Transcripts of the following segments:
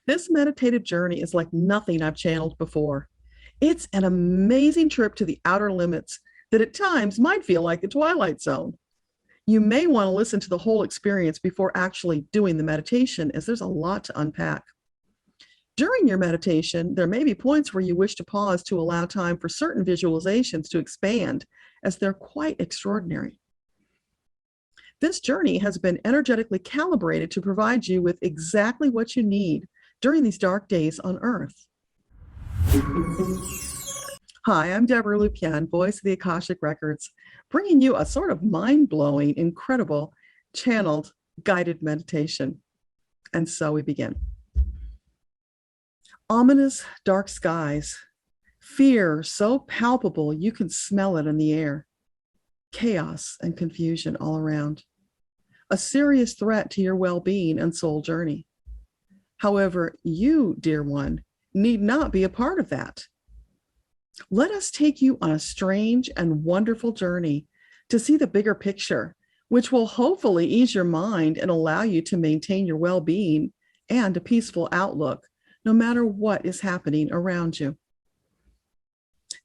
This meditative journey is like nothing I've channeled before. It's an amazing trip to the outer limits that at times might feel like the Twilight Zone. You may want to listen to the whole experience before actually doing the meditation, as there's a lot to unpack. During your meditation, there may be points where you wish to pause to allow time for certain visualizations to expand, as they're quite extraordinary. This journey has been energetically calibrated to provide you with exactly what you need during these dark days on Earth. Hi, I'm Debbra Lupien, voice of the Akashic Records, bringing you a sort of mind-blowing, incredible, channeled, guided meditation. And so we begin. Ominous dark skies, fear so palpable you can smell it in the air, chaos and confusion all around, a serious threat to your well-being and soul journey. However, you, dear one, need not be a part of that. Let us take you on a strange and wonderful journey to see the bigger picture, which will hopefully ease your mind and allow you to maintain your well-being and a peaceful outlook, no matter what is happening around you.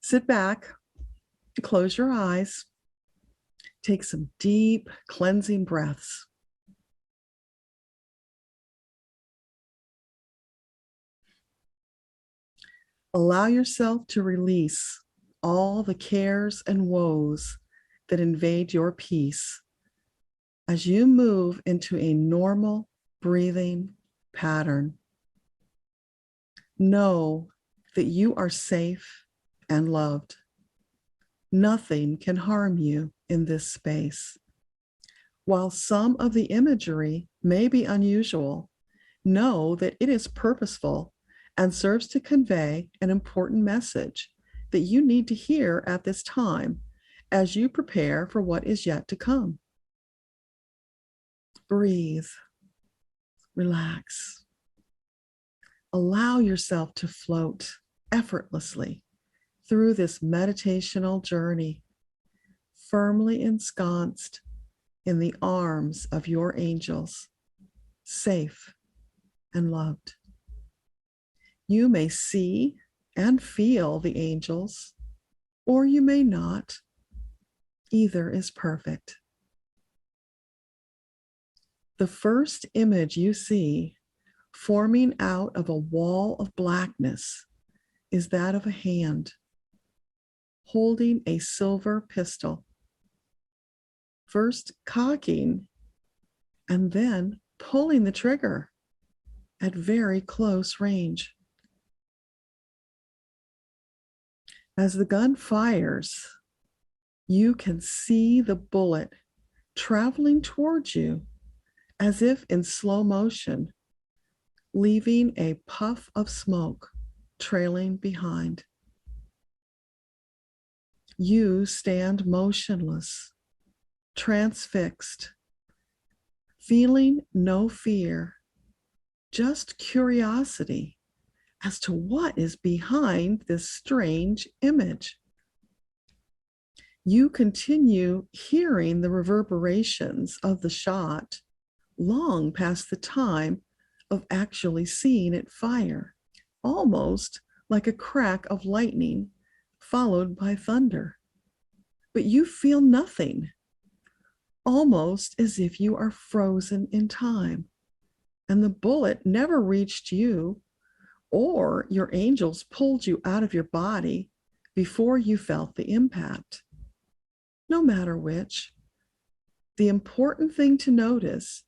Sit back, close your eyes, take some deep cleansing breaths. Allow yourself to release all the cares and woes that invade your peace as you move into a normal breathing pattern. Know that you are safe and loved. Nothing can harm you in this space. While some of the imagery may be unusual, know that it is purposeful and serves to convey an important message that you need to hear at this time as you prepare for what is yet to come. Breathe, relax. Allow yourself to float effortlessly through this meditational journey, firmly ensconced in the arms of your angels, safe and loved. You may see and feel the angels, or you may not. Either is perfect. The first image you see forming out of a wall of blackness is that of a hand holding a silver pistol, first cocking and then pulling the trigger at very close range. As the gun fires, you can see the bullet traveling towards you as if in slow motion, leaving a puff of smoke trailing behind. You stand motionless, transfixed, feeling no fear, just curiosity as to what is behind this strange image. You continue hearing the reverberations of the shot long past the time of actually seeing it fire, almost like a crack of lightning followed by thunder. But you feel nothing, almost as if you are frozen in time, and the bullet never reached you, or your angels pulled you out of your body before you felt the impact. No matter which, the important thing to notice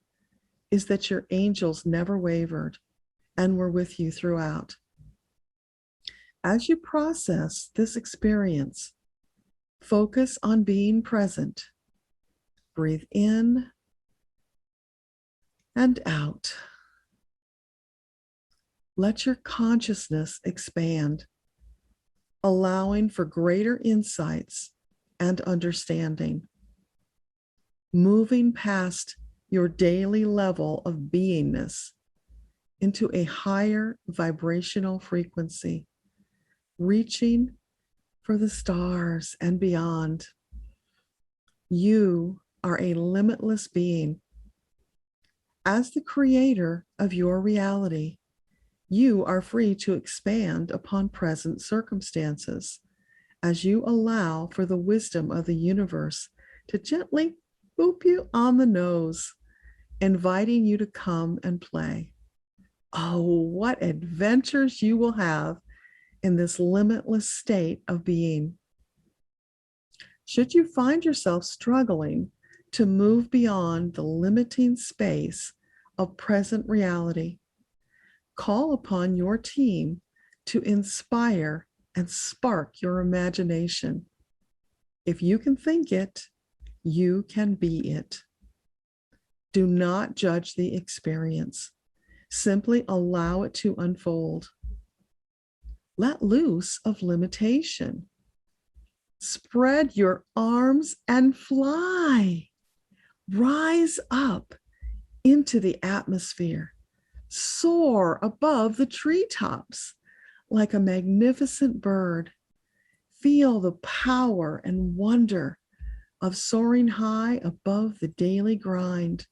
is that your angels never wavered and were with you throughout. As you process this experience, focus on being present. Breathe in and out. Let your consciousness expand, allowing for greater insights and understanding, moving past your daily level of beingness into a higher vibrational frequency, reaching for the stars and beyond. You are a limitless being. As the creator of your reality, You are free to expand upon present circumstances as you allow for the wisdom of the universe to gently boop you on the nose, inviting you to come and play. Oh, what adventures you will have in this limitless state of being. Should you find yourself struggling to move beyond the limiting space of present reality, call upon your team to inspire and spark your imagination. If you can think it, you can be it. Do not judge the experience. Simply allow it to unfold. Let loose of limitation. Spread your arms and fly. Rise up into the atmosphere. Soar above the treetops like a magnificent bird. Feel the power and wonder of soaring high above the daily grind.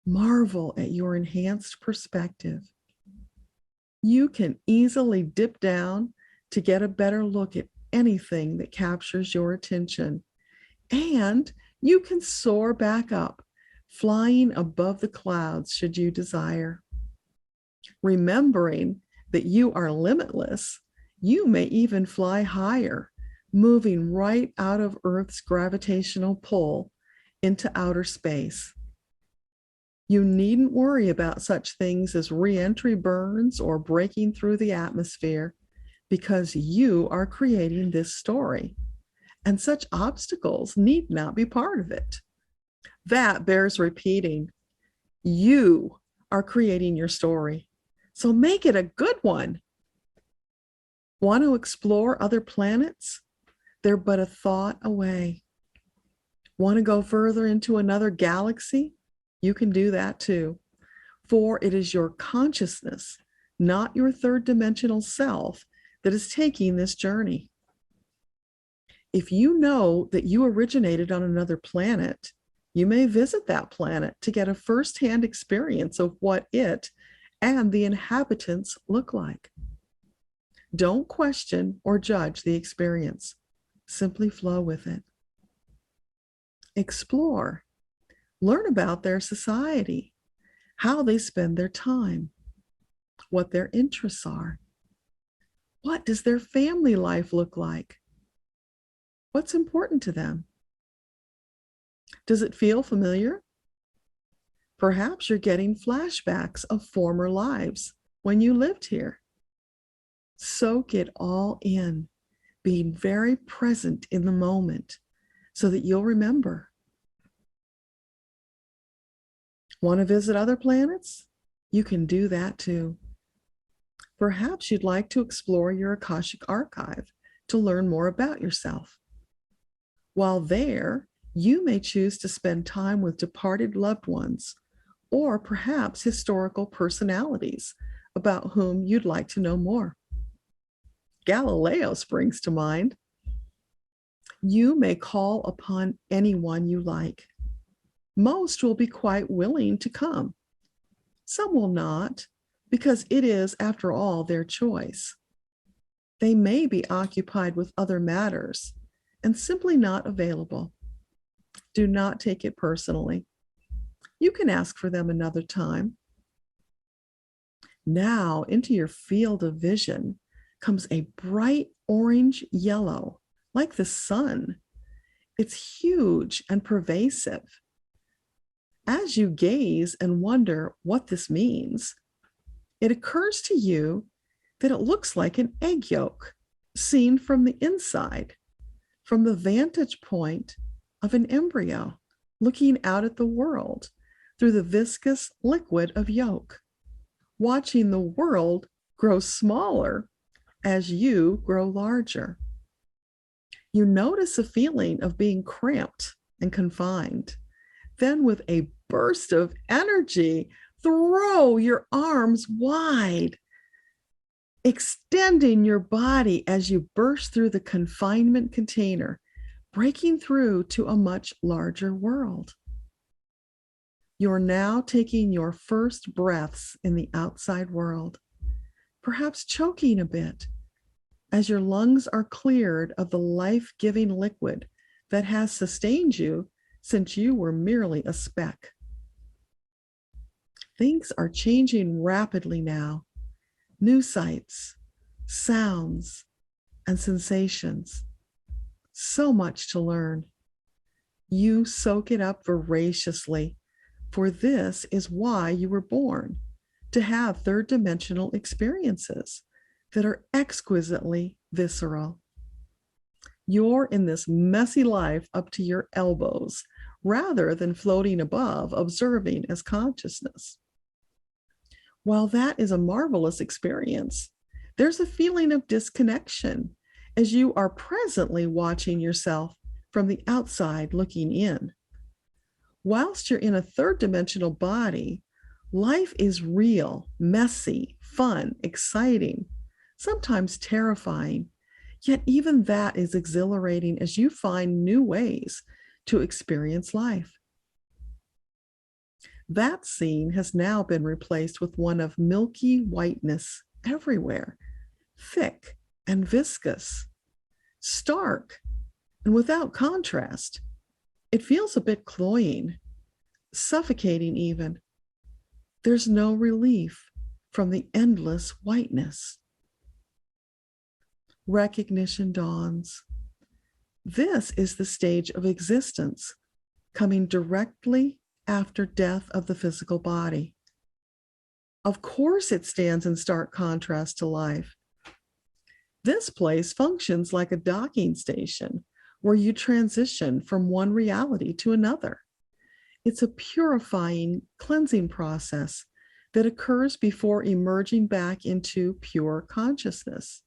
Marvel at your enhanced perspective. You can easily dip down to get a better look at anything that captures your attention. And you can soar back up, flying above the clouds should you desire. Remembering that you are limitless, you may even fly higher, moving right out of Earth's gravitational pull into outer space. You needn't worry about such things as re-entry burns or breaking through the atmosphere, because you are creating this story, and such obstacles need not be part of it. That bears repeating. You are creating your story, so make it a good one. Want to explore other planets? They're but a thought away. Want to go further into another galaxy? You can do that too, for it is your consciousness, not your third dimensional self, that is taking this journey. If you know that you originated on another planet, you may visit that planet to get a firsthand experience of what it and the inhabitants look like. Don't question or judge the experience. Simply flow with it. Explore. Learn about their society, how they spend their time, what their interests are. What does their family life look like? What's important to them? Does it feel familiar? Perhaps you're getting flashbacks of former lives when you lived here. Soak it all in, being very present in the moment so that you'll remember. Want to visit other planets? You can do that too. Perhaps you'd like to explore your Akashic archive to learn more about yourself. While there, you may choose to spend time with departed loved ones, or perhaps historical personalities about whom you'd like to know more. Galileo springs to mind. You may call upon anyone you like. Most will be quite willing to come. Some will not, because it is, after all, their choice. They may be occupied with other matters and simply not available. Do not take it personally. You can ask for them another time. Now, into your field of vision comes a bright orange yellow, like the sun. It's huge and pervasive. As you gaze and wonder what this means, it occurs to you that it looks like an egg yolk seen from the inside, from the vantage point of an embryo looking out at the world through the viscous liquid of yolk, watching the world grow smaller as you grow larger. You notice a feeling of being cramped and confined. Then, with a burst of energy, throw your arms wide, extending your body as you burst through the confinement container, breaking through to a much larger world. You're now taking your first breaths in the outside world. perhaps choking a bit, as your lungs are cleared of the life-giving liquid that has sustained you since you were merely a speck. Things are changing rapidly now. New sights, sounds, and sensations. So much to learn. You soak it up voraciously, for this is why you were born, to have third dimensional experiences that are exquisitely visceral. You're in this messy life up to your elbows, rather than floating above, observing as consciousness. While that is a marvelous experience, there's a feeling of disconnection as you are presently watching yourself from the outside looking in. Whilst you're in a third dimensional body, life is real, messy, fun, exciting, sometimes terrifying. Yet even that is exhilarating as you find new ways to experience life. That scene has now been replaced with one of milky whiteness everywhere, thick and viscous, stark and without contrast. It feels a bit cloying, suffocating even. There's no relief from the endless whiteness. Recognition dawns. This is the stage of existence coming directly after death of the physical body. Of course, it stands in stark contrast to life. This place functions like a docking station where you transition from one reality to another. It's a purifying, cleansing process that occurs before emerging back into pure consciousness.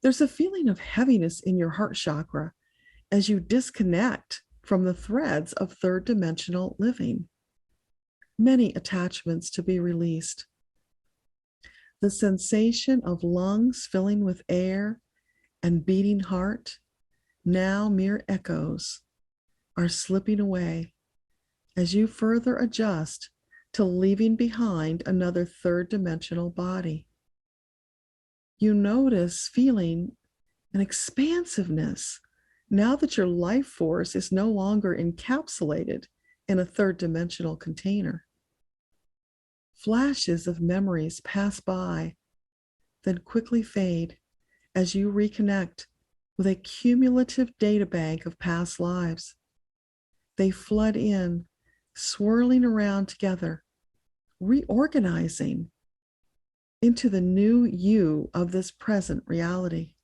There's a feeling of heaviness in your heart chakra as you disconnect from the threads of third dimensional living. Many attachments to be released. The sensation of lungs filling with air and beating heart, now mere echoes, are slipping away as you further adjust to leaving behind another third dimensional body. You notice feeling an expansiveness now that your life force is no longer encapsulated in a third dimensional container. Flashes of memories pass by, then quickly fade as you reconnect with a cumulative data bank of past lives. They flood in, swirling around together, reorganizing into the new you of this present reality.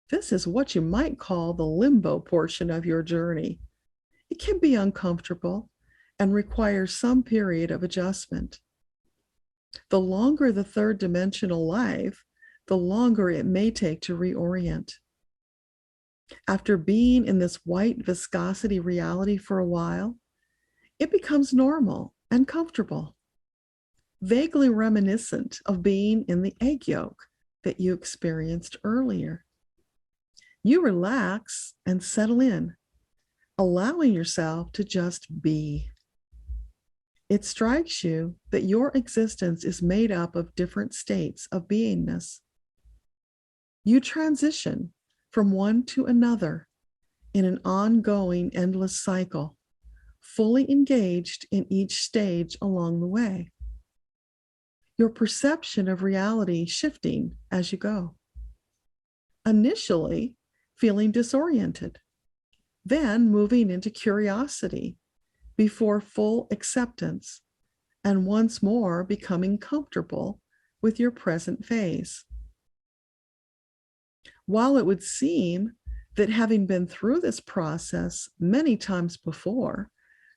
This is what you might call the limbo portion of your journey. It can be uncomfortable and requires some period of adjustment. The longer the third dimensional life, the longer it may take to reorient. After being in this white viscosity reality for a while, it becomes normal and comfortable, vaguely reminiscent of being in the egg yolk that you experienced earlier. You relax and settle in, allowing yourself to just be. It strikes you that your existence is made up of different states of beingness. You transition from one to another in an ongoing, endless cycle, fully engaged in each stage along the way. Your perception of reality shifting as you go. Initially, feeling disoriented, then moving into curiosity before full acceptance, and once more becoming comfortable with your present phase. While it would seem that having been through this process many times before,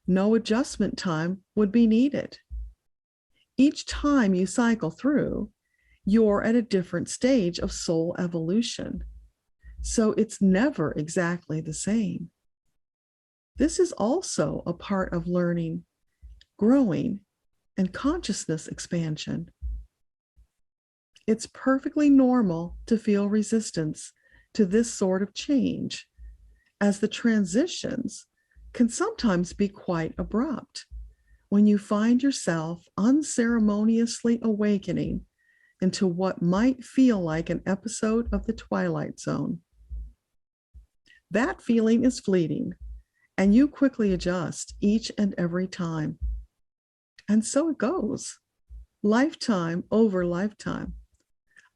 no adjustment time would be needed. Each time you cycle through, you're at a different stage of soul evolution. So it's never exactly the same. This is also a part of learning, growing, and consciousness expansion. It's perfectly normal to feel resistance to this sort of change, as the transitions can sometimes be quite abrupt when you find yourself unceremoniously awakening into what might feel like an episode of The Twilight Zone. That feeling is fleeting, and you quickly adjust each and every time. And so it goes, lifetime over lifetime,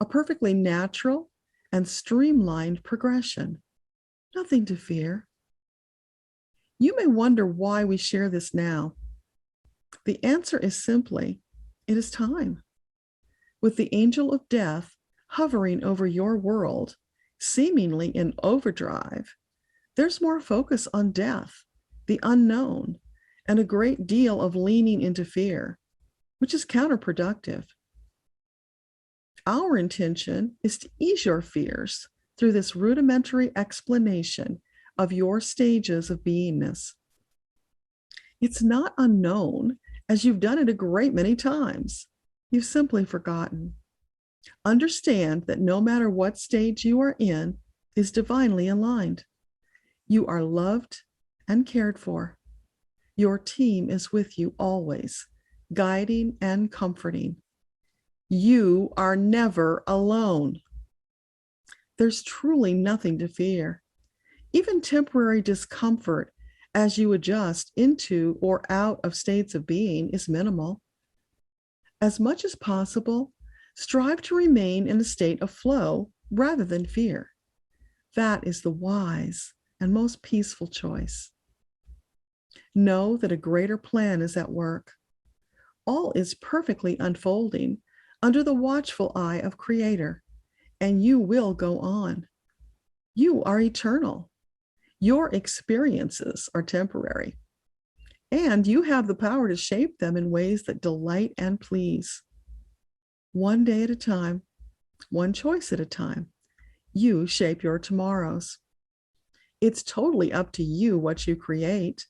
a perfectly natural and streamlined progression. Nothing to fear. You may wonder why we share this now. The answer is simply, it is time. With the angel of death hovering over your world, seemingly in overdrive, there's more focus on death, the unknown, and a great deal of leaning into fear, which is counterproductive. Our intention is to ease your fears through this rudimentary explanation of your stages of beingness. It's not unknown, as you've done it a great many times. You've simply forgotten. Understand that no matter what stage you are in is divinely aligned. You are loved and cared for. Your team is with you always, guiding and comforting. You are never alone. There's truly nothing to fear. Even temporary discomfort as you adjust into or out of states of being is minimal. As much as possible, strive to remain in a state of flow rather than fear. That is the wise and most peaceful choice. Know that a greater plan is at work. All is perfectly unfolding under the watchful eye of Creator, and you will go on. You are eternal. Your experiences are temporary, and you have the power to shape them in ways that delight and please. One day at a time, one choice at a time, you shape your tomorrows. It's totally up to you what you create.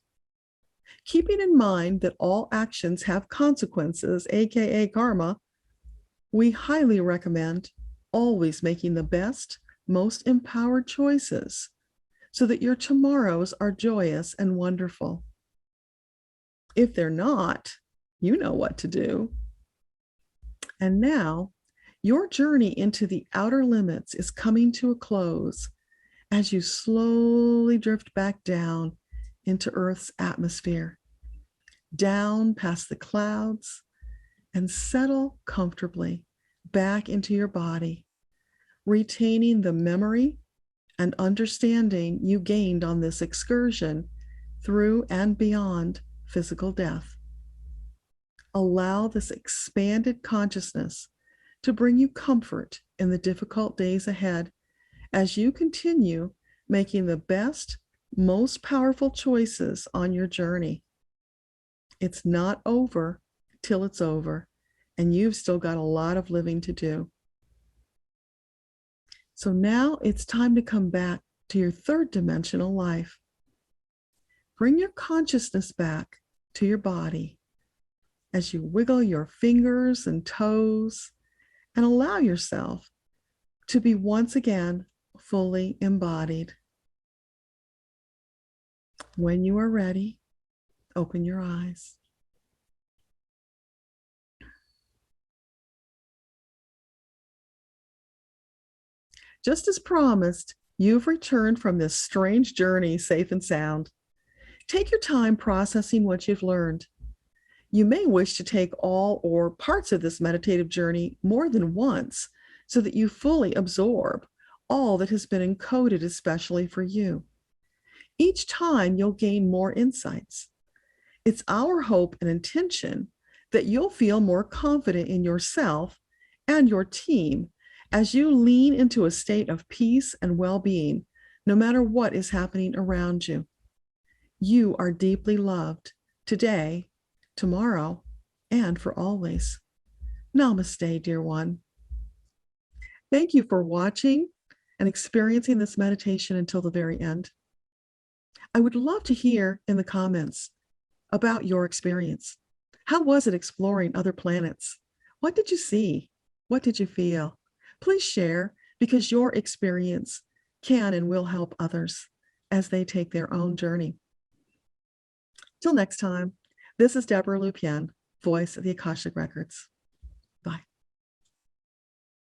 Keeping in mind that all actions have consequences, aka karma, we highly recommend always making the best, most empowered choices so that your tomorrows are joyous and wonderful. If they're not, you know what to do. And now, your journey into the outer limits is coming to a close as you slowly drift back down into Earth's atmosphere, down past the clouds, and settle comfortably back into your body, retaining the memory and understanding you gained on this excursion through and beyond physical death. Allow this expanded consciousness to bring you comfort in the difficult days ahead as you continue making the best, most powerful choices on your journey. It's not over till it's over, and you've still got a lot of living to do. So now it's time to come back to your third dimensional life. Bring your consciousness back to your body as you wiggle your fingers and toes and allow yourself to be once again fully embodied. When you are ready, open your eyes. Just as promised, you've returned from this strange journey safe and sound. Take your time processing what you've learned. You may wish to take all or parts of this meditative journey more than once so that you fully absorb all that has been encoded especially for you. Each time you'll gain more insights. It's our hope and intention that you'll feel more confident in yourself and your team as you lean into a state of peace and well-being, no matter what is happening around you. You are deeply loved today, tomorrow, and for always. Namaste, dear one. Thank you for watching and experiencing this meditation until the very end. I would love to hear in the comments about your experience. How was it exploring other planets? What did you see? What did you feel? Please share, because your experience can and will help others as they take their own journey. Till next time, this is Debbra Lupien, voice of the Akashic Records. Bye.